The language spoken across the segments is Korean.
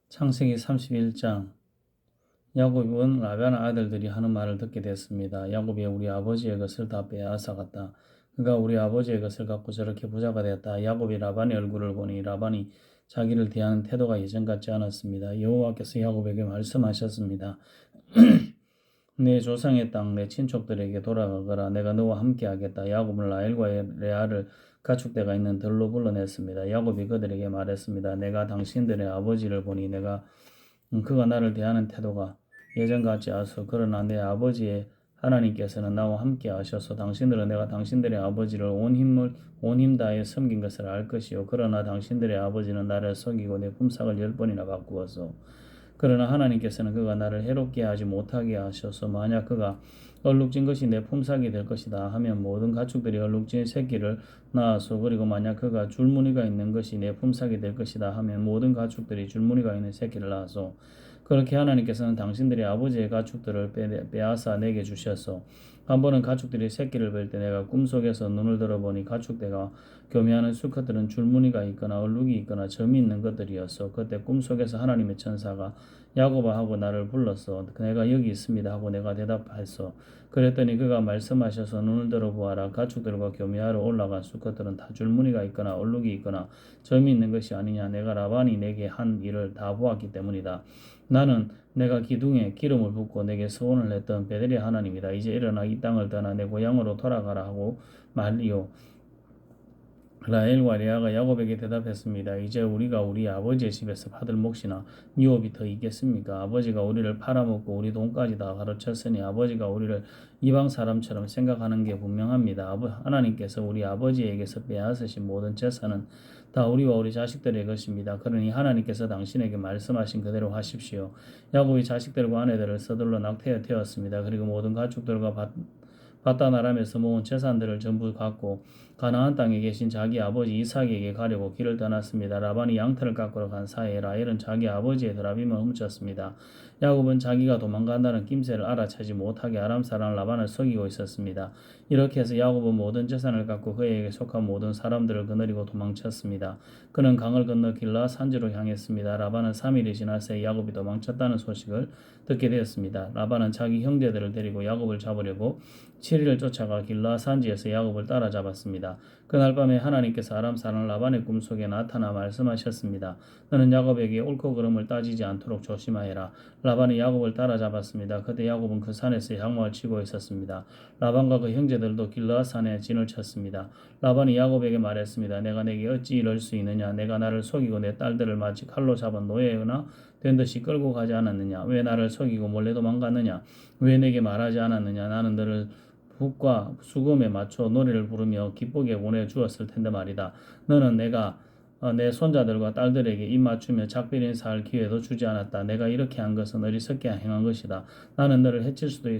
창세기 31장. 야곱은 라반 아들들이 하는 말을 듣게 됐습니다. 야곱이 우리 아버지의 것을 다 빼앗아갔다. 그가 우리 아버지의 것을 갖고 저렇게 부자가 되었다. 야곱이 라반의 얼굴을 보니 라반이 자기를 대하는 태도가 예전 같지 않았습니다. 여호와께서 야곱에게 말씀하셨습니다. 내 조상의 땅, 내 친족들에게 돌아가거라. 내가 너와 함께하겠다. 야곱은 라헬과 레아를 가축대가 있는 들로 불러냈습니다. 야곱이 그들에게 말했습니다. 내가 당신들의 아버지를 보니 그가 나를 대하는 태도가 예전 같지 않소. 그러나 내 아버지의 하나님께서는 나와 함께 하셔서 당신들은 내가 당신들의 아버지를 온 힘 다해 섬긴 것을 알 것이요. 그러나 당신들의 아버지는 나를 속이고 내 품삯을 10번이나 바꾸어서 그러나 하나님께서는 그가 나를 해롭게 하지 못하게 하셔서 만약 그가 얼룩진 것이 내 품삯이 될 것이다 하면 모든 가축들이 얼룩진 새끼를 낳아서 그리고 만약 그가 줄무늬가 있는 것이 내 품삯이 될 것이다 하면 모든 가축들이 줄무늬가 있는 새끼를 낳아서 그렇게 하나님께서는 당신들의 아버지의 가축들을 빼앗아 내게 주셔서 한 번은 가축들이 새끼를 뵐 때 내가 꿈속에서 눈을 들어보니 가축대가 교미하는 수컷들은 줄무늬가 있거나 얼룩이 있거나 점이 있는 것들이었어. 그때 꿈속에서 하나님의 천사가 야곱아 하고 나를 불렀어. 내가 여기 있습니다 하고 내가 대답했어. 그랬더니 그가 말씀하셔서 눈을 들어보아라. 가축들과 교미하러 올라간 수컷들은 다 줄무늬가 있거나 얼룩이 있거나 점이 있는 것이 아니냐. 내가 라반이 내게 한 일을 다 보았기 때문이다. 나는 내가 기둥에 기름을 붓고 내게 서원을 했던 베델의 하나님이다. 이제 일어나 이 땅을 떠나 내 고향으로 돌아가라 하고 말이요. 라헬과 레아가 야곱에게 대답했습니다. 이제 우리가 우리 아버지의 집에서 받을 몫이나 유업이 더 있겠습니까? 아버지가 우리를 팔아먹고 우리 돈까지 다 가로쳤으니 아버지가 우리를 이방 사람처럼 생각하는 게 분명합니다. 하나님께서 우리 아버지에게서 빼앗으신 모든 재산은 다 우리와 우리 자식들의 것입니다. 그러니 하나님께서 당신에게 말씀하신 그대로 하십시오. 야곱이 자식들과 아내들을 서둘러 낙태에 태웠습니다. 그리고 모든 가축들과 바다나람에서 모은 재산들을 전부 갖고 가나안 땅에 계신 자기 아버지 이삭에게 가려고 길을 떠났습니다. 라반이 양털을 깎으러 간 사이에 라헬은 자기 아버지의 드라빔을 훔쳤습니다. 야곱은 자기가 도망간다는 낌새를 알아채지 못하게 아람 사람 라반을 속이고 있었습니다. 이렇게 해서 야곱은 모든 재산을 갖고 그에게 속한 모든 사람들을 거느리고 도망쳤습니다. 그는 강을 건너 길라 산지로 향했습니다. 라반은 3일이 지날 새 야곱이 도망쳤다는 소식을 듣게 되었습니다. 라반은 자기 형제들을 데리고 야곱을 잡으려고 7일을 쫓아가 길라 산지에서 야곱을 따라잡았습니다. 그날 밤에 하나님께서 아람 사람 라반의 꿈속에 나타나 말씀하셨습니다. 너는 야곱에게 옳고 그름을 따지지 않도록 조심하여라. 라반이 야곱을 따라잡았습니다. 그때 야곱은 그 산에서 장막을 치고 있었습니다. 라반과 그 형제들도 길라 산에 진을 쳤습니다. 라반이 야곱에게 말했습니다. 내가 내게 어찌 이럴 수 있느냐. 내가 나를 속이고 내 딸들을 마치 칼로 잡은 노예나 된 듯이 끌고 가지 않았느냐. 왜 나를 속이고 몰래 도망갔느냐. 왜 내게 말하지 않았느냐. 나는 너를 북과 수금에 맞춰 노래를 부르며 기쁘게 보내주었을 텐데 말이다. 너는 내가 내 손자들과 딸들에게 입 맞추며 작별 인사할 기회도 주지 않았다. 내가 이렇게 한 것은 어리석게 행한 것이다. 나는 너를 해칠 수도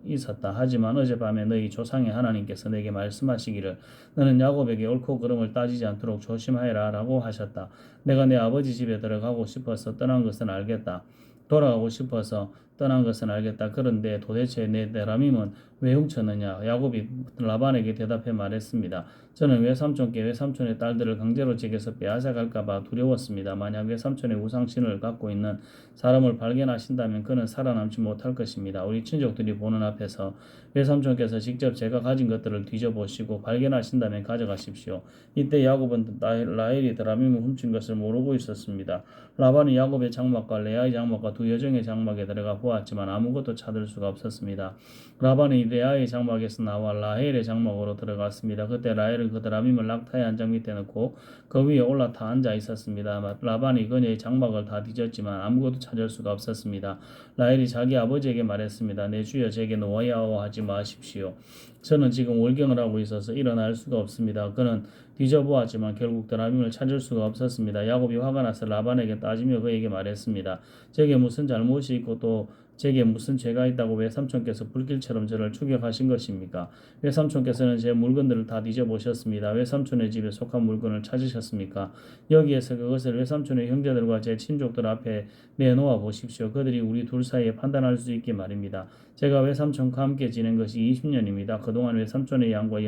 있었다. 하지만 어젯밤에 너희 조상의 하나님께서 내게 말씀하시기를 너는 야곱에게 옳고 그름을 따지지 않도록 조심하여라 라고 하셨다. 내가 내 아버지 집에 들어가고 싶어서 떠난 것은 알겠다. 돌아가고 싶어서 떠난 것은 알겠다. 그런데 도대체 내 데라밈은 왜 훔쳤느냐? 야곱이 라반에게 대답해 말했습니다. 저는 외삼촌께 외삼촌의 딸들을 강제로 제게서 빼앗아갈까 봐 두려웠습니다. 만약 외삼촌의 우상신을 갖고 있는 사람을 발견하신다면 그는 살아남지 못할 것입니다. 우리 친족들이 보는 앞에서 외삼촌께서 직접 제가 가진 것들을 뒤져보시고 발견하신다면 가져가십시오. 이때 야곱은 라헬이 데라밈을 훔친 것을 모르고 있었습니다. 라반이 야곱의 장막과 레아의 장막과 두 여종의 장막에 들어가 보았지만 아무것도 찾을 수가 없었습니다. 라반이 레아의 장막에서 나와 라헬의 장막으로 들어갔습니다. 그때 라헬은 그 데라밈을 낙타의 한 장 밑에 넣고 그 위에 올라타 앉아 있었습니다. 라반이 그녀의 장막을 다 뒤졌지만 아무것도 찾을 수가 없었습니다. 라헬이 자기 아버지에게 말했습니다. 내 주여 제게 노하여하지 마십시오. 저는 지금 월경을 하고 있어서 일어날 수가 없습니다. 그는 뒤져보았지만 결국 데라밈을 찾을 수가 없었습니다. 야곱이 화가 나서 라반에게 따지며 그에게 말했습니다. 제게 무슨 잘못이 있고 또 제게 무슨 죄가 있다고 외삼촌께서 불길처럼 저를 추격하신 것입니까? 외삼촌께서는 제 물건들을 다 뒤져보셨습니다. 외삼촌의 집에 속한 물건을 찾으셨습니까? 여기에서 그것을 외삼촌의 형제들과 제 친족들 앞에 내놓아 보십시오. 그들이 우리 둘 사이에 판단할 수 있게 말입니다. 제가 외삼촌과 함께 지낸 것이 20년입니다. 그동안 외삼촌의 양과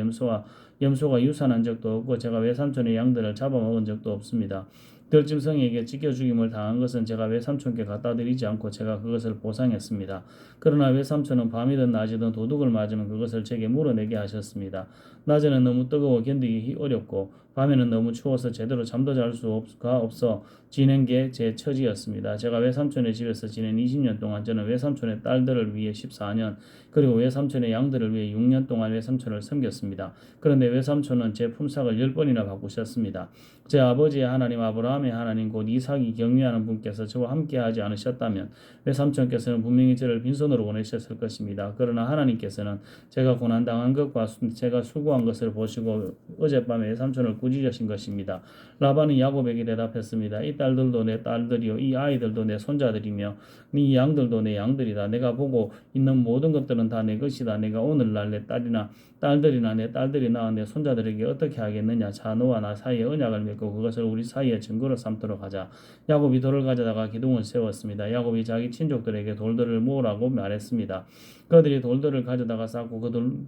염소가 유산한 적도 없고 제가 외삼촌의 양들을 잡아먹은 적도 없습니다. 들짐승에게 찢겨 죽임을 당한 것은 제가 외삼촌께 갖다 드리지 않고 제가 그것을 보상했습니다. 그러나 외삼촌은 밤이든 낮이든 도둑을 맞으면 그것을 제게 물어내게 하셨습니다. 낮에는 너무 뜨거워 견디기 어렵고 밤에는 너무 추워서 제대로 잠도 잘 수가 없어 지낸 게 제 처지였습니다. 제가 외삼촌의 집에서 지낸 20년 동안 저는 외삼촌의 딸들을 위해 14년 그리고 외삼촌의 양들을 위해 6년 동안 외삼촌을 섬겼습니다. 그런데 외삼촌은 제 품삯을 10번이나 바꾸셨습니다. 제 아버지의 하나님 아브라함의 하나님 곧 이삭이 경외하는 분께서 저와 함께하지 않으셨다면 외삼촌께서는 분명히 저를 빈손으로 보내셨을 것입니다. 그러나 하나님께서는 제가 고난당한 것과 제가 수고한 것을 보시고 어젯밤에 외삼촌을 꾸짖으신 것입니다. 라반이 야곱에게 대답했습니다. 이 딸들도 내 딸들이요 이 아이들도 내 손자들이며 이 양들도 내 양들이다. 내가 보고 있는 모든 것들은 다 내 것이다. 내가 오늘날 내 딸들이나 내 딸들이 낳아 내 손자들에게 어떻게 하겠느냐. 자 너와 나 사이에 언약을 맺고 그것을 우리 사이에 증거로 삼도록 하자. 야곱이 돌을 가져다가 기둥을 세웠습니다. 야곱이 자기 친족들에게 돌들을 모으라고 말했습니다. 그들이 돌들을 가져다가 쌓고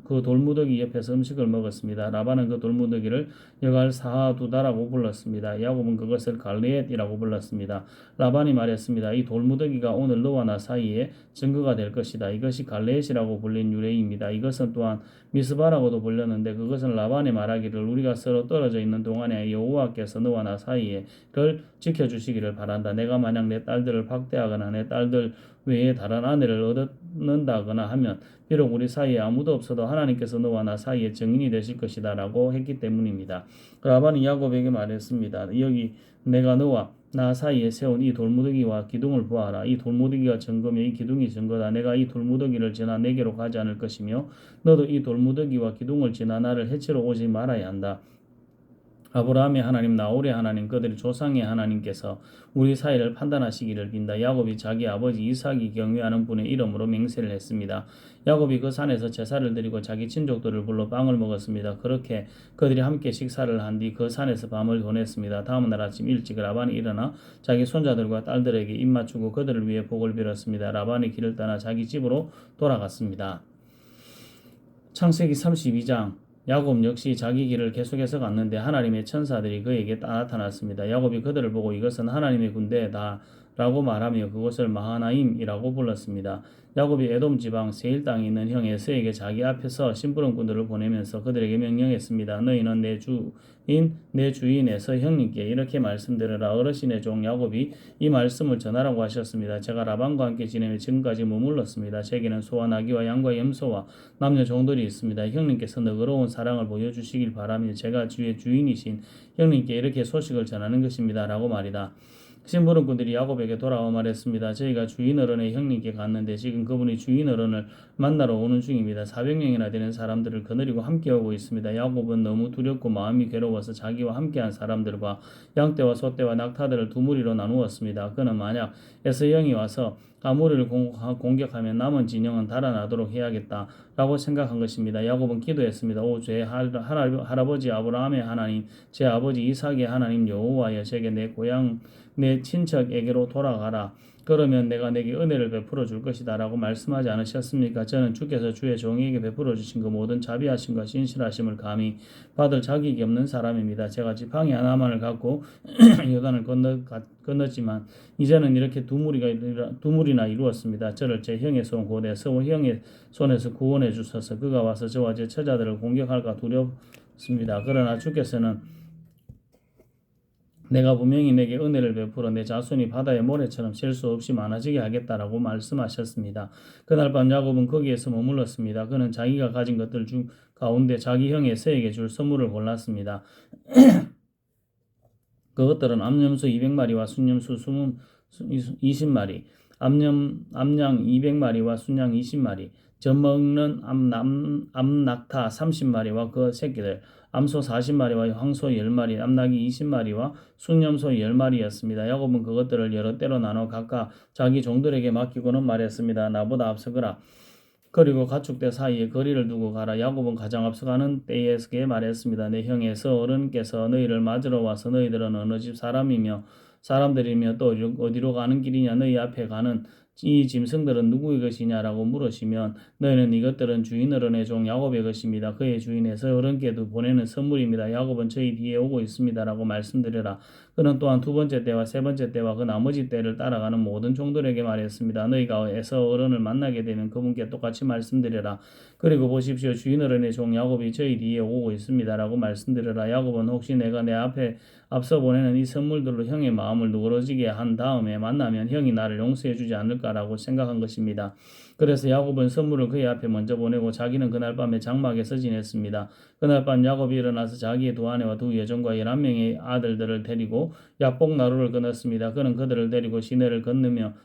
그 돌무더기 옆에서 음식을 먹었습니다. 라반은 그 돌무더기를 여갈 사하두다라고 불렀습니다. 야곱은 그것을 갈레엣이라고 불렀습니다. 라반이 말했습니다. 이 돌무더기가 오늘 너와 나 사이에 증거가 될 것이다. 이것이 갈레엣이라고 불린 유래입니다. 이것은 또한 미스바라고도 불렸는데 그것은 라반이 말하기를 우리가 서로 떨어져 있는 동안에 여호와께서 너와 나 사이에를 지켜주시기를 바란다. 내가 만약 내 딸들을 박대하거나 내 딸들 외에 다른 아내를 얻는다거나 하면 비록 우리 사이에 아무도 없어도 하나님께서 너와 나 사이에 증인이 되실 것이다 라고 했기 때문입니다. 라반이 야곱에게 말했습니다. 여기 내가 너와 나 사이에 세운 이 돌무더기와 기둥을 보아라. 이 돌무더기가 증거며 이 기둥이 증거다. 내가 이 돌무더기를 지나 내게로 가지 않을 것이며 너도 이 돌무더기와 기둥을 지나 나를 해치러 오지 말아야 한다. 아브라함의 하나님 나홀의 하나님 그들의 조상의 하나님께서 우리 사이를 판단하시기를 빈다. 야곱이 자기 아버지 이삭이 경외하는 분의 이름으로 맹세를 했습니다. 야곱이 그 산에서 제사를 드리고 자기 친족들을 불러 빵을 먹었습니다. 그렇게 그들이 함께 식사를 한 뒤 그 산에서 밤을 보냈습니다. 다음 날 아침 일찍 라반이 일어나 자기 손자들과 딸들에게 입 맞추고 그들을 위해 복을 빌었습니다. 라반이 길을 떠나 자기 집으로 돌아갔습니다. 창세기 32장 야곱 역시 자기 길을 계속해서 갔는데 하나님의 천사들이 그에게 나타났습니다. 야곱이 그들을 보고 이것은 하나님의 군대다 라고 말하며 그곳을 마하나임이라고 불렀습니다. 야곱이 에돔 지방 세일 땅에 있는 형 에서에게 자기 앞에서 심부름꾼들을 보내면서 그들에게 명령했습니다. 너희는 내 주인에서 형님께 이렇게 말씀드려라. 어르신의 종 야곱이 이 말씀을 전하라고 하셨습니다. 제가 라반과 함께 지내며 지금까지 머물렀습니다. 제게는 소와 나귀와 양과 염소와 남녀 종들이 있습니다. 형님께서 너그러운 사랑을 보여주시길 바라며 제가 주의 주인이신 형님께 이렇게 소식을 전하는 것입니다. 라고 말이다. 심부름꾼들이 야곱에게 돌아와 말했습니다. 저희가 주인 어른의 형님께 갔는데 지금 그분이 주인 어른을 만나러 오는 중입니다. 400명이나 되는 사람들을 거느리고 함께 오고 있습니다. 야곱은 너무 두렵고 마음이 괴로워서 자기와 함께한 사람들과 양떼와 소떼와 낙타들을 두 무리로 나누었습니다. 그는 만약 에서 형이 와서 아무리를 공격하면 남은 진영은 달아나도록 해야겠다 라고 생각한 것입니다. 야곱은 기도했습니다. 오 제 할아버지 아브라함의 하나님 제 아버지 이삭의 하나님 여호와여 제게 내 고향 내 친척에게로 돌아가라. 그러면 내가 내게 은혜를 베풀어 줄 것이다 라고 말씀하지 않으셨습니까? 저는 주께서 주의 종에게 베풀어 주신 그 모든 자비하심과 신실하심을 감히 받을 자격이 없는 사람입니다. 제가 지팡이 하나만을 갖고 요단을 건넜지만 이제는 이렇게 두 무리나 이루었습니다. 저를 제 형의 손 곧 에서의 형의 손에서 구원해 주셔서 그가 와서 저와 제 처자들을 공격할까 두렵습니다. 그러나 주께서는 내가 분명히 내게 은혜를 베풀어 내 자손이 바다의 모래처럼 셀 수 없이 많아지게 하겠다라고 말씀하셨습니다. 그날 밤 야곱은 거기에서 머물렀습니다. 그는 자기가 가진 것들 중 가운데 자기 형 에서에게 줄 선물을 골랐습니다. 그것들은 암염소 200마리와 순염소 20마리, 암양 200마리와 순양 20마리, 젖먹는 암낙타 30마리와 그 새끼들, 암소 40마리와 황소 10마리, 암낙이 20마리와 순염소 10마리였습니다. 야곱은 그것들을 여러 때로 나눠 각각 자기 종들에게 맡기고는 말했습니다. 나보다 앞서거라. 그리고 가축대 사이에 거리를 두고 가라. 야곱은 가장 앞서가는 때에 말했습니다. 내 형에서 어른께서 너희를 맞으러 와서 너희들은 어느 집 사람들이며 또 어디로 가는 길이냐 너희 앞에 가는 이 짐승들은 누구의 것이냐라고 물으시면 너희는 이것들은 주인 어른의 종 야곱의 것입니다. 그의 주인 에서 어른께도 보내는 선물입니다. 야곱은 저희 뒤에 오고 있습니다라고 말씀드려라. 그는 또한 두 번째 때와 세 번째 때와 그 나머지 때를 따라가는 모든 종들에게 말했습니다. 너희가 에서 어른을 만나게 되면 그분께 똑같이 말씀드려라. 그리고 보십시오. 주인 어른의 종 야곱이 저희 뒤에 오고 있습니다라고 말씀드려라. 야곱은 혹시 내가 내 앞에 앞서 보내는 이 선물들로 형의 마음을 누그러지게 한 다음에 만나면 형이 나를 용서해 주지 않을까라고 생각한 것입니다. 그래서 야곱은 선물을 그의 앞에 먼저 보내고 자기는 그날 밤에 장막에서 지냈습니다. 그날 밤 야곱이 일어나서 자기의 두 아내와 두 여종과 11명의 아들들을 데리고 약복 나루를 끊었습니다. 그는 그들을 데리고 시내를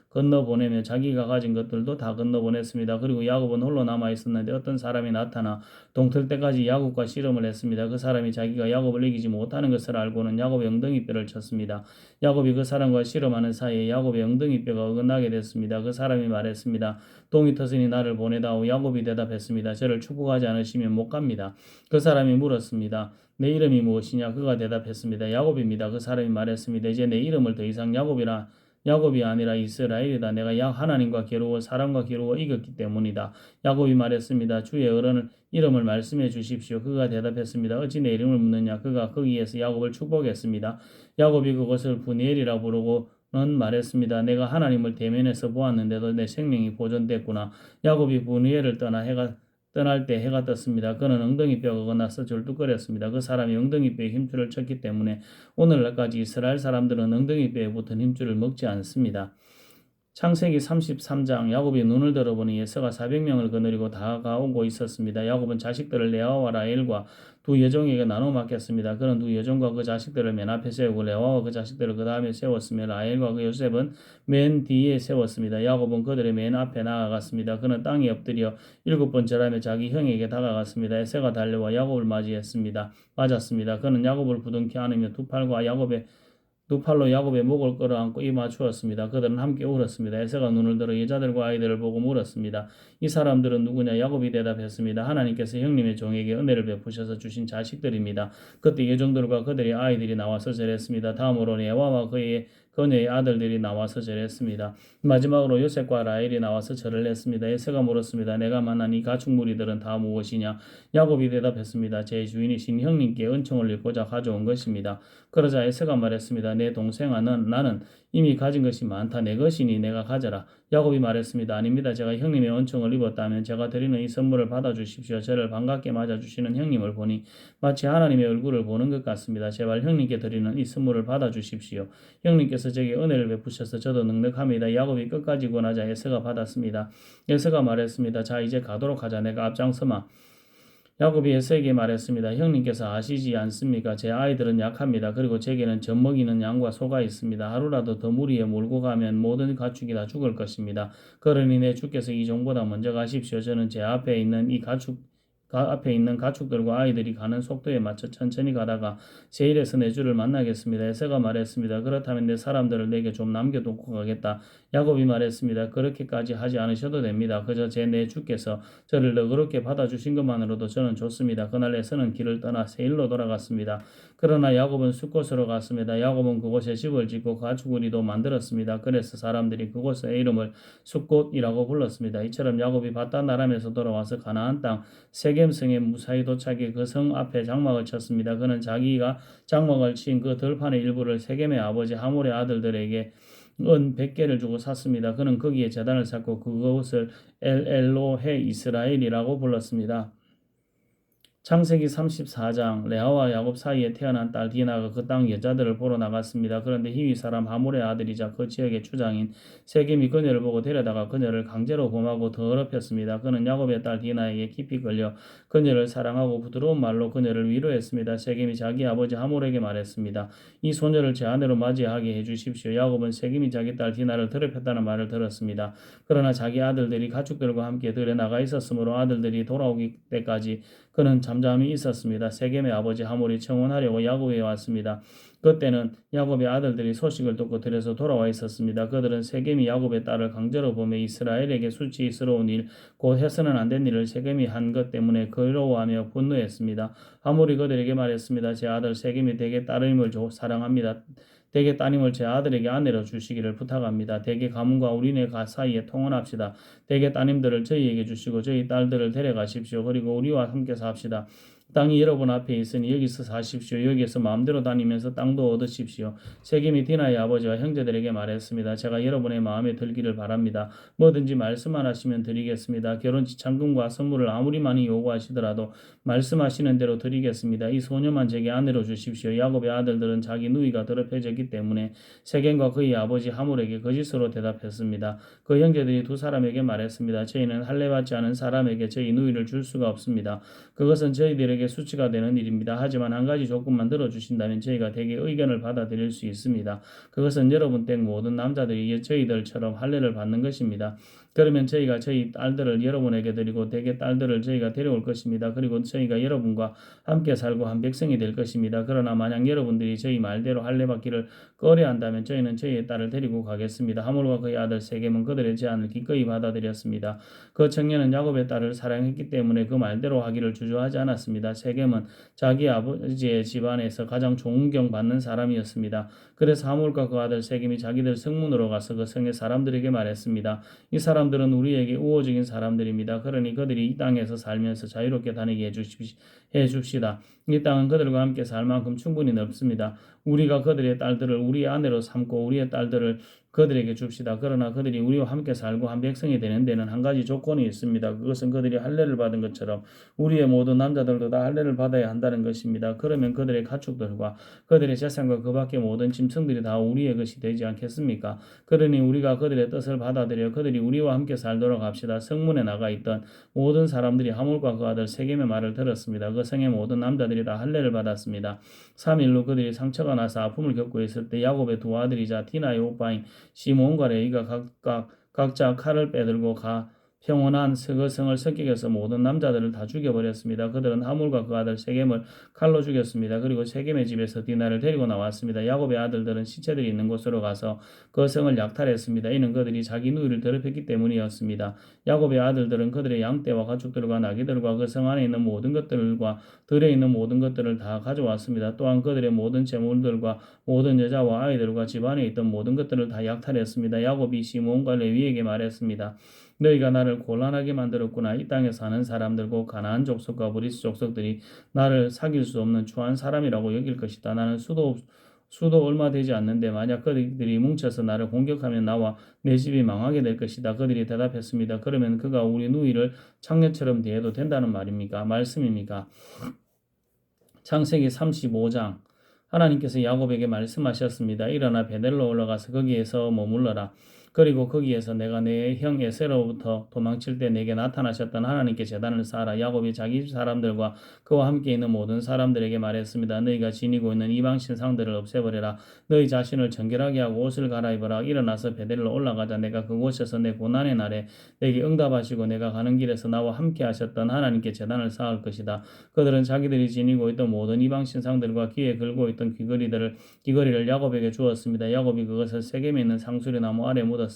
건너보내며 자기가 가진 것들도 다 건너보냈습니다. 그리고 야곱은 홀로 남아 있었는데 어떤 사람이 나타나 동틀 때까지 야곱과 씨름을 했습니다. 그 사람이 자기가 야곱을 이기지 못하는 것을 알고는 야곱의 엉덩이뼈를 쳤습니다. 야곱이 그 사람과 씨름하는 사이에 야곱의 엉덩이뼈가 어긋나게 됐습니다. 그 사람이 말했습니다. 동이 터으니 나를 보내다오. 야곱이 대답했습니다. 저를 축복하지 않으시면 못 갑니다. 그 사람이 물었습니다. 내 이름이 무엇이냐? 그가 대답했습니다. 야곱입니다. 그 사람이 말했습니다. 이제 내 이름을 더 이상 야곱이 아니라 이스라엘이다. 내가 하나님과 겨루어 사람과 겨루어 이겼기 때문이다. 야곱이 말했습니다. 주의 어른을 이름을 말씀해 주십시오. 그가 대답했습니다. 어찌 내 이름을 묻느냐? 그가 거기에서 야곱을 축복했습니다. 야곱이 그것을 부니엘이라 부르고는 말했습니다. 내가 하나님을 대면해서 보았는데도 내 생명이 보존됐구나. 야곱이 부니엘을 떠날 때 해가 떴습니다. 그는 엉덩이뼈가 어긋나서 절뚝거렸습니다. 그 사람이 엉덩이뼈에 힘줄을 쳤기 때문에 오늘날까지 이스라엘 사람들은 엉덩이뼈에 붙은 힘줄을 먹지 않습니다. 창세기 33장 야곱이 눈을 들어보니 에서가 400명을 거느리고 다가오고 있었습니다. 야곱은 자식들을 레아와 라헬과 두 여종에게 나눠 맡겼습니다. 그는 두 여종과 그 자식들을 맨 앞에 세우고 레아와 그 자식들을 그 다음에 세웠으며 라헬과 그 요셉은 맨 뒤에 세웠습니다. 야곱은 그들의 맨 앞에 나아갔습니다. 그는 땅에 엎드려 7번 절하며 자기 형에게 다가갔습니다. 에서가 달려와 야곱을 맞았습니다. 그는 야곱을 부둥켜 안으며 두 팔로 야곱의 목을 끌어안고 입맞추었습니다. 그들은 함께 울었습니다. 에서가 눈을 들어 여자들과 아이들을 보고 물었습니다. 이 사람들은 누구냐? 야곱이 대답했습니다. 하나님께서 형님의 종에게 은혜를 베푸셔서 주신 자식들입니다. 그때 여종들과 그들의 아이들이 나와서 절했습니다. 다음으로 레아와 그녀의 아들들이 나와서 절했습니다. 마지막으로 요셉과 라헬이 나와서 절을 했습니다. 에서가 물었습니다. 내가 만난 이 가축무리들은 다 무엇이냐? 야곱이 대답했습니다. 제 주인이신 형님께 은총을 입고자 가져온 것입니다. 그러자 에서가 말했습니다. 내 동생아, 나는 이미 가진 것이 많다. 내 것이니 내가 가져라. 야곱이 말했습니다. 아닙니다. 제가 형님의 은총을 입었다면 제가 드리는 이 선물을 받아주십시오. 저를 반갑게 맞아주시는 형님을 보니 마치 하나님의 얼굴을 보는 것 같습니다. 제발 형님께 드리는 이 선물을 받아주십시오. 형님께서 제게 은혜를 베푸셔서 저도 넉넉합니다. 야곱이 끝까지 권하자 에서가 받았습니다. 에서가 말했습니다. 자, 이제 가도록 하자. 내가 앞장서마. 야곱이 에서에게 말했습니다. 형님께서 아시지 않습니까? 제 아이들은 약합니다. 그리고 제게는 젖먹이는 양과 소가 있습니다. 하루라도 더 무리에 몰고 가면 모든 가축이 다 죽을 것입니다. 그러니 내 주께서 이 종보다 먼저 가십시오. 저는 제 앞에 있는 가축들과 아이들이 가는 속도에 맞춰 천천히 가다가 세일에서 내 주를 만나겠습니다. 에서가 말했습니다. 그렇다면 내 사람들을 내게 좀 남겨두고 가겠다. 야곱이 말했습니다. 그렇게까지 하지 않으셔도 됩니다. 그저 내 주께서 저를 너그럽게 받아주신 것만으로도 저는 좋습니다. 그날 에서는 길을 떠나 세일로 돌아갔습니다. 그러나 야곱은 숫곳으로 갔습니다. 야곱은 그곳에 집을 짓고 가축우리도 만들었습니다. 그래서 사람들이 그곳의 이름을 숫곳이라고 불렀습니다. 이처럼 야곱이 바단 아람에서 돌아와서 가나안 땅 세겜성에 무사히 도착해 그 성 앞에 장막을 쳤습니다. 그는 자기가 장막을 친 그 들판의 일부를 세겜의 아버지 하몰의 아들들에게 은 100개를 주고 샀습니다. 그는 거기에 제단을 쌓고 그것을 엘로헤 이스라엘이라고 불렀습니다. 창세기 34장 레아와 야곱 사이에 태어난 딸 디나가 그 땅 여자들을 보러 나갔습니다. 그런데 히위 사람 하몰의 아들이자 그 지역의 주장인 세겜이 그녀를 보고 데려다가 그녀를 강제로 범하고 더럽혔습니다. 그는 야곱의 딸 디나에게 깊이 걸려 그녀를 사랑하고 부드러운 말로 그녀를 위로했습니다. 세겜이 자기 아버지 하몰에게 말했습니다. 이 소녀를 제 아내로 맞이하게 해주십시오. 야곱은 세겜이 자기 딸 디나를 더럽혔다는 말을 들었습니다. 그러나 자기 아들들이 가축들과 함께 들에 나가 있었으므로 아들들이 돌아오기 때까지 그는 잠잠히 있었습니다. 세겜의 아버지 하몰이 청혼하려고 야곱에 왔습니다. 그때는 야곱의 아들들이 소식을 듣고 들에서 돌아와 있었습니다. 그들은 세겜이 야곱의 딸을 강제로 범해 이스라엘에게 수치스러운 일, 곧 해서는 안 된 일을 세겜이 한 것 때문에 괴로워하며 분노했습니다. 하몰이 그들에게 말했습니다. 제 아들 세겜이 되게 따르임을 사랑합니다. 대개 따님을 제 아들에게 아내로 주시기를 부탁합니다. 대개 가문과 우리네 사이에 통혼합시다. 대개 따님들을 저희에게 주시고 저희 딸들을 데려가십시오. 그리고 우리와 함께 삽시다. 땅이 여러분 앞에 있으니 여기서 사십시오. 여기에서 마음대로 다니면서 땅도 얻으십시오. 세겜이 디나의 아버지와 형제들에게 말했습니다. 제가 여러분의 마음에 들기를 바랍니다. 뭐든지 말씀만 하시면 드리겠습니다. 결혼 지참금과 선물을 아무리 많이 요구하시더라도 말씀하시는 대로 드리겠습니다. 이 소녀만 제게 아내로 주십시오. 야곱의 아들들은 자기 누이가 더럽혀졌기 때문에 세겜과 그의 아버지 하몰에게 거짓으로 대답했습니다. 그 형제들이 두 사람에게 말했습니다. 저희는 할례받지 않은 사람에게 저희 누이를 줄 수가 없습니다. 그것은 저희들에게 수치가 되는 일입니다. 하지만 한 가지 조건만 들어주신다면 저희가 대개 의견을 받아들일 수 있습니다. 그것은 여러분 댁 모든 남자들이 저희들처럼 할례를 받는 것입니다. 그러면 저희가 저희 딸들을 여러분에게 드리고 대개 딸들을 저희가 데려올 것입니다. 그리고 저희가 여러분과 함께 살고 한 백성이 될 것입니다. 그러나 만약 여러분들이 저희 말대로 할례받기를 꺼려한다면 저희는 저희의 딸을 데리고 가겠습니다. 하몰과 그의 아들 세겜은 그들의 제안을 기꺼이 받아들였습니다. 그 청년은 야곱의 딸을 사랑했기 때문에 그 말대로 하기를 주저하지 않았습니다. 세겜은 자기 아버지의 집안에서 가장 존경받는 사람이었습니다. 그래서 하몰과 그 아들 세겜이 자기들 성문으로 가서 그 성의 사람들에게 말했습니다. 이 사람들은 우리에게 우호적인 사람들입니다. 그러니 그들이 이 땅에서 살면서 자유롭게 다니게 해줍시다. 이 땅은 그들과 함께 살 만큼 충분히 넓습니다. 우리가 그들의 딸들을 우리의 아내로 삼고 우리의 딸들을 그들에게 줍시다. 그러나 그들이 우리와 함께 살고 한 백성이 되는 데는 한 가지 조건이 있습니다. 그것은 그들이 할례를 받은 것처럼 우리의 모든 남자들도 다 할례를 받아야 한다는 것입니다. 그러면 그들의 가축들과 그들의 재산과 그 밖의 모든 짐승들이 다 우리의 것이 되지 않겠습니까? 그러니 우리가 그들의 뜻을 받아들여 그들이 우리와 함께 살도록 합시다. 성문에 나가 있던 모든 사람들이 하몰과 그 아들 세겜의 말을 들었습니다. 그 성의 모든 남자들이 다 할례를 받았습니다. 3일로 그들이 상처가 나서 아픔을 겪고 있을 때 야곱의 두 아들이자 디나의 오빠인 시몬과 레이가 각자 칼을 빼들고 평온한 그 성을 습격해서 모든 남자들을 다 죽여버렸습니다. 그들은 하몰과 그 아들 세겜을 칼로 죽였습니다. 그리고 세겜의 집에서 디나를 데리고 나왔습니다. 야곱의 아들들은 시체들이 있는 곳으로 가서 그 성을 약탈했습니다. 이는 그들이 자기 누이를 더럽혔기 때문이었습니다. 야곱의 아들들은 그들의 양떼와 가축들과 나귀들과 그 성 안에 있는 모든 것들과 들에 있는 모든 것들을 다 가져왔습니다. 또한 그들의 모든 재물들과 모든 여자와 아이들과 집안에 있던 모든 것들을 다 약탈했습니다. 야곱이 시몬과 레위에게 말했습니다. 너희가 나를 곤란하게 만들었구나. 이 땅에 사는 사람들고 가나안 족속과 브리스 족속들이 나를 사귈 수 없는 추한 사람이라고 여길 것이다. 나는 수도 얼마 되지 않는데 만약 그들이 뭉쳐서 나를 공격하면 나와 내 집이 망하게 될 것이다. 그들이 대답했습니다. 그러면 그가 우리 누이를 창녀처럼 대해도 된다는 말씀입니까? 창세기 35장 하나님께서 야곱에게 말씀하셨습니다. 일어나 베델로 올라가서 거기에서 머물러라. 그리고 거기에서 내가 내 형 에세로부터 도망칠 때 내게 나타나셨던 하나님께 제단을 쌓아라. 야곱이 자기 사람들과 그와 함께 있는 모든 사람들에게 말했습니다. 너희가 지니고 있는 이방 신상들을 없애버려라. 너희 자신을 정결하게 하고 옷을 갈아입어라. 일어나서 베델로 올라가자. 내가 그곳에서 내 고난의 날에 내게 응답하시고 내가 가는 길에서 나와 함께 하셨던 하나님께 제단을 쌓을 것이다. 그들은 자기들이 지니고 있던 모든 이방 신상들과 귀에 걸고 있던 귀걸이를 야곱에게 주었습니다. 야곱이 그것을 세겜에 있는 상수리 나무 아래 묻었습니다.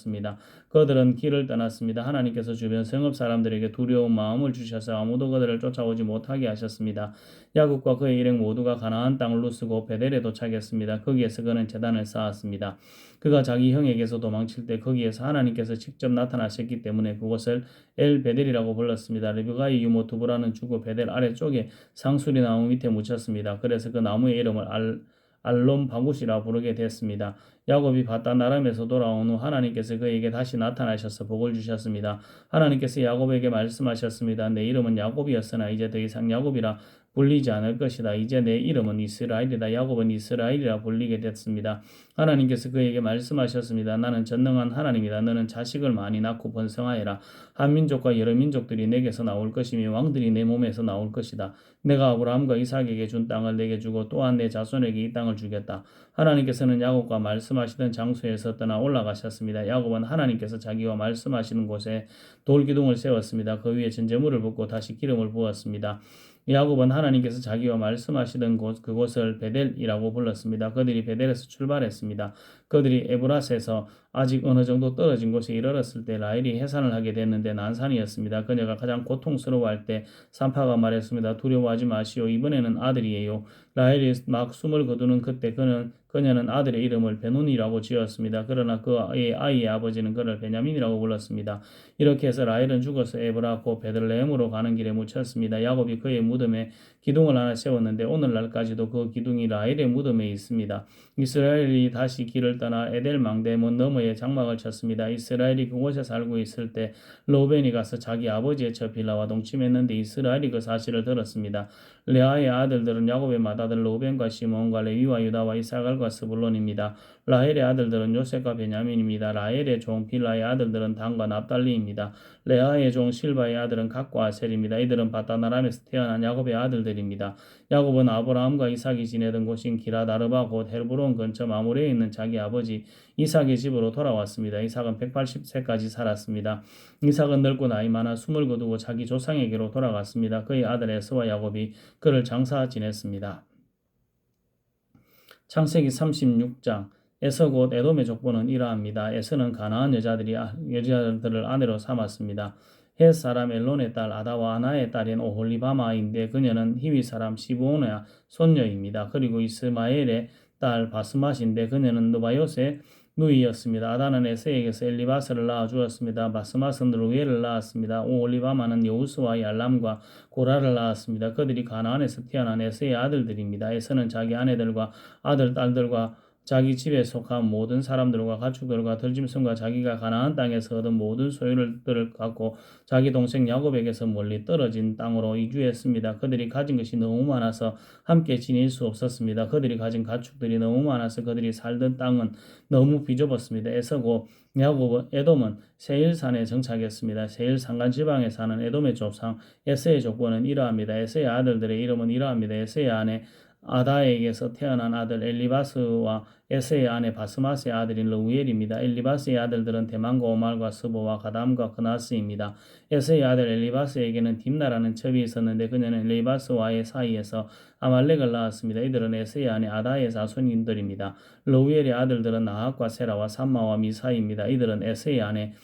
그들은 길을 떠났습니다. 하나님께서 주변 성읍 사람들에게 두려운 마음을 주셔서 아무도 그들을 쫓아오지 못하게 하셨습니다. 야곱과 그의 일행 모두가 가나안 땅을 누수고 베델에 도착했습니다. 거기에서 그는 제단을 쌓았습니다. 그가 자기 형에게서 도망칠 때 거기에서 하나님께서 직접 나타나셨기 때문에 그곳을 엘 베델이라고 불렀습니다. 리브가의 유모 두부라는 죽고 베델 아래쪽에 상수리 나무 밑에 묻혔습니다. 그래서 그 나무의 이름을 알론 바굿이라 부르게 됐습니다. 야곱이 바단 아람에서 돌아온 후 하나님께서 그에게 다시 나타나셔서 복을 주셨습니다. 하나님께서 야곱에게 말씀하셨습니다. 내 이름은 야곱이었으나 이제 더 이상 야곱이라 불리지 않을 것이다. 이제 내 이름은 이스라엘이다. 야곱은 이스라엘이라 불리게 됐습니다. 하나님께서 그에게 말씀하셨습니다. 나는 전능한 하나님이다. 너는 자식을 많이 낳고 번성하여라. 한 민족과 여러 민족들이 내게서 나올 것이며 왕들이 내 몸에서 나올 것이다. 내가 아브라함과 이삭에게 준 땅을 내게 주고 또한 내 자손에게 이 땅을 주겠다. 하나님께서는 야곱과 말씀하시던 장소에서 떠나 올라가셨습니다. 야곱은 하나님께서 자기와 말씀하시는 곳에 돌기둥을 세웠습니다. 그 위에 전제물을 붓고 다시 기름을 부었습니다. 야곱은 하나님께서 자기와 말씀하시던 그곳을 베델이라고 불렀습니다. 그들이 베델에서 출발했습니다. 그들이 에브라스에서 아직 어느 정도 떨어진 곳에 이르렀을 때 라헬이 해산을 하게 됐는데 난산이었습니다. 그녀가 가장 고통스러워할 때 산파가 말했습니다. 두려워하지 마시오. 이번에는 아들이에요. 라헬이 막 숨을 거두는 그때 그녀는 아들의 이름을 베논이라고 지었습니다. 그러나 그의 아이의 아버지는 그를 베냐민이라고 불렀습니다. 이렇게 해서 라헬은 죽어서 에브라 곧 베들레헴으로 가는 길에 묻혔습니다. 야곱이 그의 무덤에 기둥을 하나 세웠는데 오늘날까지도 그 기둥이 라헬의 무덤에 있습니다. 이스라엘이 다시 길을 떠나 에델 망대문 너머에 장막을 쳤습니다. 이스라엘이 그곳에 살고 있을 때 로벤이 가서 자기 아버지의 처 빌라와 동침했는데 이스라엘이 그 사실을 들었습니다. 레아의 아들들은 야곱의 맏아들 로벤과 시몬과 레위와 유다와 이사갈과 스불론입니다. 라헬의 아들들은 요셉과 베냐민입니다. 라헬의 종 빌라의 아들들은 단과 납달리입니다. 레아의 종 실바의 아들은 갓과 아셀입니다. 이들은 바다나람에서 태어난 야곱의 아들들입니다. 야곱은 아브라함과 이삭이 지내던 곳인 기랏 아르바 곧 헤브론 근처 마므레에 있는 자기 아버지 이삭의 집으로 돌아왔습니다. 이삭은 180세까지 살았습니다. 이삭은 늙고 나이 많아 숨을 거두고 자기 조상에게로 돌아갔습니다. 그의 아들 에서와 야곱이 그를 장사 지냈습니다. 창세기 36장 에서 곧 에돔의 족보는 이러합니다. 에서는 가나안 여자들을 아내로 삼았습니다. 헷 사람 엘론의 딸 아다와 아나의 딸인 오홀리바마인데 그녀는 히위 사람 시브온의 손녀입니다. 그리고 이스마엘의 딸 바스맛인데 그녀는 느바요스의 누이였습니다. 아다는 에세에게서 엘리바스를 낳아주었습니다. 바스맛은 루엘을 낳았습니다. 오홀리바마는 여우스와 얄람과 고라를 낳았습니다. 그들이 가나안에서 태어난 에세의 아들들입니다. 에서는 자기 아내들과 아들, 딸들과 자기 집에 속한 모든 사람들과 가축들과 들짐승과 자기가 가나안 땅에서 얻은 모든 소유들을 갖고 자기 동생 야곱에게서 멀리 떨어진 땅으로 이주했습니다. 그들이 가진 것이 너무 많아서 함께 지낼 수 없었습니다. 그들이 가진 가축들이 너무 많아서 그들이 살던 땅은 너무 비좁았습니다. 에서고 야곱은 에돔은 세일산에 정착했습니다. 세일 산간 지방에 사는 에돔의 조상 에서의 족보는 이러합니다. 에서의 아들들의 이름은 이러합니다. 에서의 아내 아다에게서 태어난 아들 엘리바스와 에서의 아내 바스마스의 아들인 르우엘입니다. 엘리바스의 아들들은 대만과 오말과 스보와 가담과 그나스입니다. 에서의 아들 엘리바스에게는 딥나라는 첩이 있었는데 그녀는 엘리바스와의 사이에서 아말렉을 낳았습니다. 이들은 에서의 아내 아다의 자손인들입니다. 르우엘의 아들들은 나학과 세라와 삼마와 미사입니다. 이들은 에서의 아내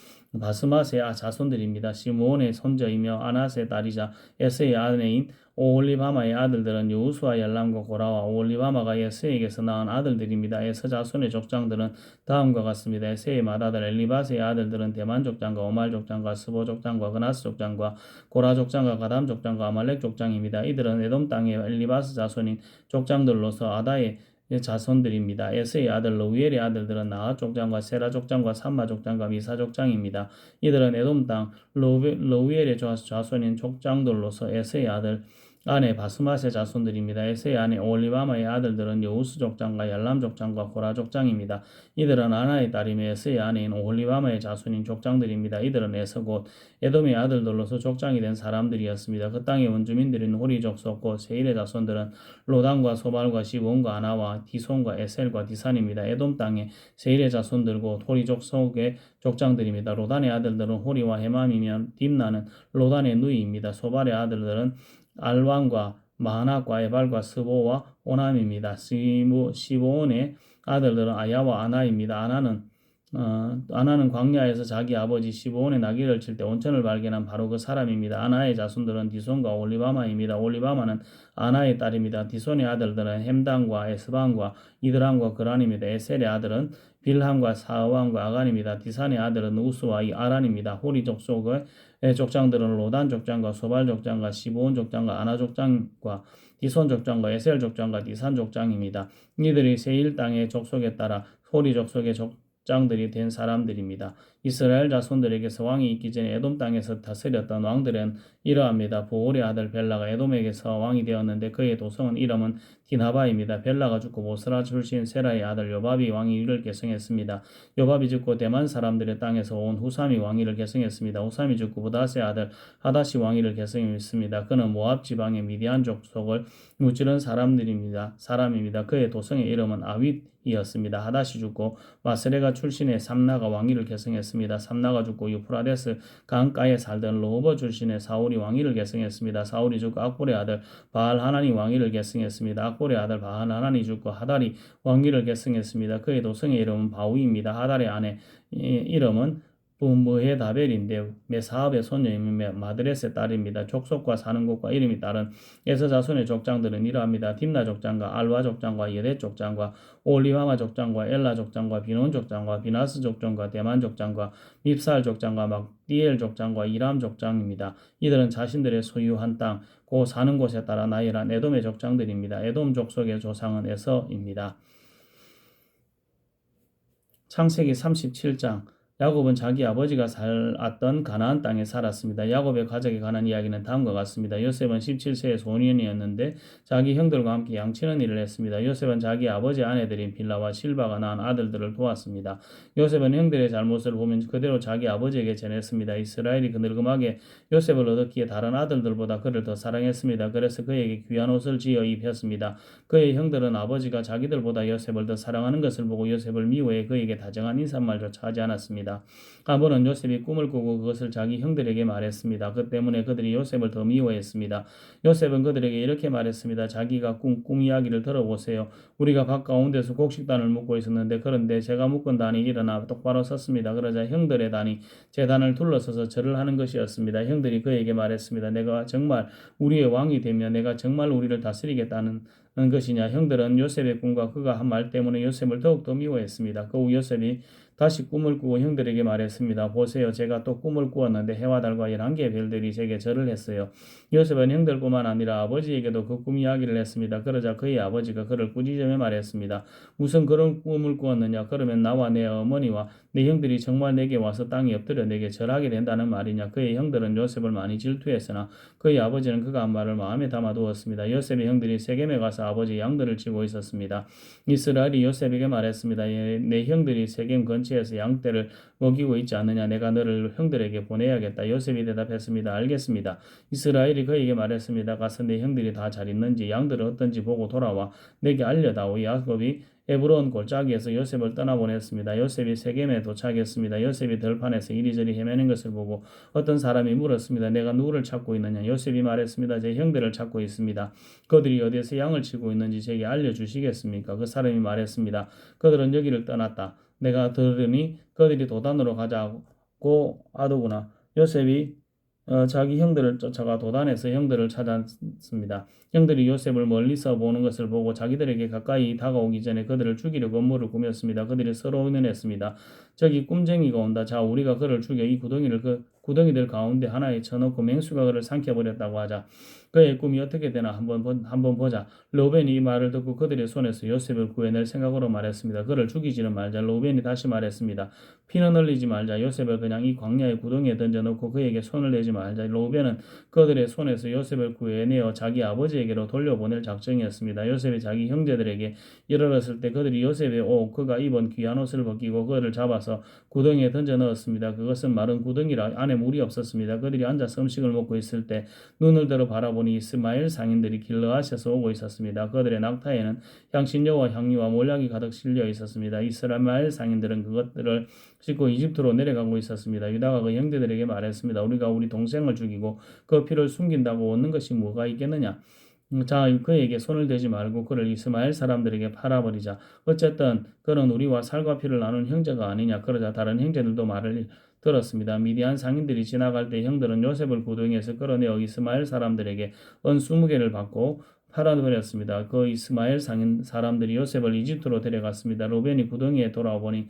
바스마스의 자손들입니다. 시므온의 손자이며 아낫의 딸이자 에서의 아내인 오홀리바마의 아들들은 여우수와 얄람과 고라와 오홀리바마가 에서에게서 낳은 아들들입니다. 에서 자손의 족장들은 다음과 같습니다. 에서의 맏아들 엘리바스의 아들들은 대만 족장과 오말 족장과 스보 족장과 그나스 족장과 고라 족장과 가담 족장과 아말렉 족장입니다. 이들은 에돔 땅의 엘리바스 자손인 족장들로서 아다의 자손들입니다. 에서의 아들 르우엘의 아들들은 나아 족장과 세라 족장과 삼마 족장과 미사 족장입니다. 이들은 에돔 땅 르우엘의 자손인 족장들로서 에서의 아들 아내 바스맛의 자손들입니다. 에서의 아내 오홀리바마의 아들들은 여우스 족장과 얄람 족장과 고라 족장입니다. 이들은 아나의 딸이며 에서의 아내인 오홀리바마의 자손인 족장들입니다. 이들은 에서 곧 에돔의 아들들로서 족장이 된 사람들이었습니다. 그 땅의 원주민들인 호리 족속 곧 세일의 자손들은 로단과 소발과 시본과 아나와 디손과 에셀과 디산입니다. 에돔 땅의 세일의 자손들고 호리 족속의 족장들입니다. 로단의 아들들은 호리와 헤맘이며 딥나는 로단의 누이입니다. 소발의 아들들은 알왕과 마하낫과 에발과 스보와 오남입니다. 시보온의 아들들은 아야와 아나입니다. 아나는 광야에서 자기 아버지 시보온의 나귀를 칠 때 온천을 발견한 바로 그 사람입니다. 아나의 자손들은 디손과 올리바마입니다. 올리바마는 아나의 딸입니다. 디손의 아들들은 햄단과 에스반과 이드람과 그란입니다. 에셀의 아들은 빌함과 사왕과 아간입니다. 디산의 아들은 우스와 아란입니다. 호리 족속의 족장들은 로단 족장과 소발 족장과 시보온 족장과 아나 족장과 디손 족장과 에셀 족장과 디산 족장입니다. 이들이 세일 땅의 족속에 따라 호리 족속의 족장들이 된 사람들입니다. 이스라엘 자손들에게서 왕이 있기 전에 에돔 땅에서 다스렸던 왕들은 이러합니다. 보올의 아들 벨라가 에돔에게서 왕이 되었는데 그의 도성은 이름은 디나바입니다. 벨라가 죽고 보스라 출신 세라의 아들 요밥이 왕위를 계승했습니다. 요밥이 죽고 대만 사람들의 땅에서 온 후삼이 왕위를 계승했습니다. 후삼이 죽고 부다스의 아들 하닷이 왕위를 계승했습니다. 그는 모압 지방의 미디안 족속을 무찌른 사람입니다. 그의 도성의 이름은 아윗이었습니다. 하닷이 죽고 마스레가 출신의 삼나가 왕위를 계승했습니다. 삼나가 죽고 유프라데스 강가에 살던 로버 출신의 사울이 사울이 왕위를 계승했습니다. 사울이 죽고 악볼의 아들 바알하난이 왕위를 계승했습니다. 악볼의 아들 바알하난이 죽고 하달이 왕위를 계승했습니다. 그의 도성의 이름은 바우입니다. 하달의 아내 이름은 무헤다벨인데 메사압의 손녀이며 마드레스의 딸입니다. 족속과 사는 곳과 이름이 따른 에서 자손의 족장들은 이러합니다. 딥나 족장과 알와 족장과 여댓 족장과 올리와마 족장과 엘라 족장과 비논 족장과 비나스 족장과 대만 족장과 밉살 족장과 막디엘 족장과 이람 족장입니다. 이들은 자신들의 소유한 땅, 고 사는 곳에 따라 나열한 에돔의 족장들입니다. 에돔 족속의 조상은 에서입니다. 창세기 37장 야곱은 자기 아버지가 살았던 가나안 땅에 살았습니다. 야곱의 가족에 관한 이야기는 다음과 같습니다. 요셉은 17세의 소년이었는데 자기 형들과 함께 양치는 일을 했습니다. 요셉은 자기 아버지 아내들인 빌라와 실바가 낳은 아들들을 도왔습니다. 요셉은 형들의 잘못을 보면 그대로 자기 아버지에게 전했습니다. 이스라엘이 그늘금하게 요셉을 얻었기에 다른 아들들보다 그를 더 사랑했습니다. 그래서 그에게 귀한 옷을 지어 입혔습니다. 그의 형들은 아버지가 자기들보다 요셉을 더 사랑하는 것을 보고 요셉을 미워해 그에게 다정한 인사말조차 하지 않았습니다. 아버는 요셉이 꿈을 꾸고 그것을 자기 형들에게 말했습니다. 그 때문에 그들이 요셉을 더 미워했습니다. 요셉은 그들에게 이렇게 말했습니다. 자기가 꿈 이야기를 들어보세요. 우리가 밭 가운데서 곡식단을 묶고 있었는데 그런데 제가 묶은 단이 일어나 똑바로 섰습니다. 그러자 형들의 단이 제 단을 둘러서서 절을 하는 것이었습니다. 형들이 그에게 말했습니다. 내가 정말 우리의 왕이 되면 내가 정말 우리를 다스리겠다는 것이냐. 형들은 요셉의 꿈과 그가 한 말 때문에 요셉을 더욱더 미워했습니다. 그 후 요셉이 다시 꿈을 꾸고 형들에게 말했습니다. 보세요. 제가 또 꿈을 꾸었는데 해와 달과 11개의 별들이 제게 절을 했어요. 요셉은 형들뿐만 아니라 아버지에게도 그 꿈 이야기를 했습니다. 그러자 그의 아버지가 그를 꾸짖으며 말했습니다. 무슨 그런 꿈을 꾸었느냐. 그러면 나와 내 어머니와 내 형들이 정말 내게 와서 땅에 엎드려 내게 절하게 된다는 말이냐. 그의 형들은 요셉을 많이 질투했으나 그의 아버지는 그가 한 말을 마음에 담아두었습니다. 요셉의 형들이 세겜에 가서 아버지 양들을 치고 있었습니다. 이스라엘이 요셉에게 말했습니다. 내 형들이 세겜 근처에서 양떼를 먹이고 있지 않느냐. 내가 너를 형들에게 보내야겠다. 요셉이 대답했습니다. 알겠습니다. 이스라엘이 그에게 말했습니다. 가서 내 형들이 다 잘 있는지 양들은 어떤지 보고 돌아와 내게 알려다오. 야곱이 에브론 골짜기에서 요셉을 떠나보냈습니다. 요셉이 세겜에 도착했습니다. 요셉이 들판에서 이리저리 헤매는 것을 보고 어떤 사람이 물었습니다. 내가 누구를 찾고 있느냐? 요셉이 말했습니다. 제 형들을 찾고 있습니다. 그들이 어디에서 양을 치고 있는지 제게 알려주시겠습니까? 그 사람이 말했습니다. 그들은 여기를 떠났다. 내가 들으니 그들이 도단으로 가자고 하더구나. 요셉이 자기 형들을 쫓아가 도단에서 형들을 찾았습니다. 형들이 요셉을 멀리서 보는 것을 보고 자기들에게 가까이 다가오기 전에 그들을 죽이려고 음모를 꾸몄습니다. 그들이 서로 의논했습니다. 저기 꿈쟁이가 온다. 자, 우리가 그를 죽여 이 구덩이들 가운데 하나에 쳐넣고 맹수가 그를 삼켜버렸다고 하자. 그의 꿈이 어떻게 되나 한번 보자. 로벤이 이 말을 듣고 그들의 손에서 요셉을 구해낼 생각으로 말했습니다. 그를 죽이지는 말자. 로벤이 다시 말했습니다. 피는 흘리지 말자. 요셉을 그냥 이 광야의 구덩이에 던져놓고 그에게 손을 내지 말자. 로벤은 그들의 손에서 요셉을 구해내어 자기 아버지에게로 돌려보낼 작정이었습니다. 요셉이 자기 형제들에게 이르렀을 때 그들이 요셉의 그가 입은 귀한 옷을 벗기고 그를 잡아서 구덩이에 던져 넣었습니다. 그것은 마른 구덩이라 안에 물이 없었습니다. 그들이 앉아서 음식을 먹고 있을 때 눈을 들어 바라보니 이스마엘 상인들이 길르앗에서 오고 있었습니다. 그들의 낙타에는 향신료와 향유와 몰약이 가득 실려 있었습니다. 이스마엘 상인들은 그것들을 싣고 이집트로 내려가고 있었습니다. 유다가 그 형제들에게 말했습니다. 우리가 우리 동생을 죽이고 그 피를 숨긴다고 얻는 것이 뭐가 있겠느냐? 자, 그에게 손을 대지 말고 그를 이스마엘 사람들에게 팔아버리자. 어쨌든 그는 우리와 살과 피를 나눈 형제가 아니냐. 그러자 다른 형제들도 말을 들었습니다. 미디안 상인들이 지나갈 때 형들은 요셉을 구덩이에서 끌어내어 이스마엘 사람들에게 은 20개를 받고 팔아버렸습니다. 그 이스마엘 상인 사람들이 요셉을 이집트로 데려갔습니다. 로벤이 구덩이에 돌아와 보니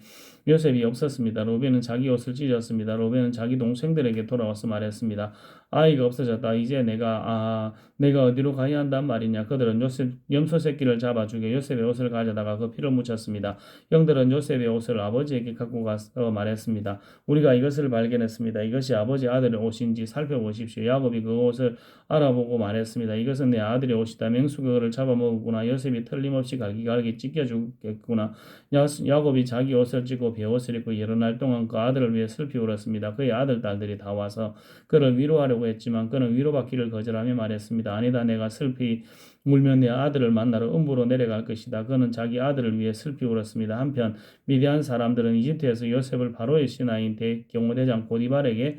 요셉이 없었습니다. 로벤은 자기 옷을 찢었습니다. 로벤은 자기 동생들에게 돌아와서 말했습니다. 아이가 없어졌다. 이제 내가 어디로 가야 한단 말이냐. 그들은 요셉 염소 새끼를 잡아 죽여 요셉의 옷을 가져다가 그 피를 묻혔습니다. 형들은 요셉의 옷을 아버지에게 갖고 가서 말했습니다. 우리가 이것을 발견했습니다. 이것이 아버지 아들의 옷인지 살펴보십시오. 야곱이 그 옷을 알아보고 말했습니다. 이것은 내 아들의 옷이다. 맹수가 그를 잡아먹었구나. 요셉이 틀림없이 갈기갈기 찢겨 죽겠구나. 야곱이 자기 옷을 찢고 베옷을 입고 여러 날 동안 그 아들을 위해 슬피 울었습니다. 그의 아들 딸들이 다 와서 그를 위로하려고 했지만 그는 위로받기를 거절하며 말했습니다. 아니다. 내가 슬피 울면 내 아들을 만나러 음부로 내려갈 것이다. 그는 자기 아들을 위해 슬피 울었습니다. 한편 미디안 사람들은 이집트에서 요셉을 바로의 신하인 경호대장 보디발에게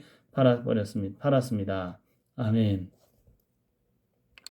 팔았습니다. 아멘.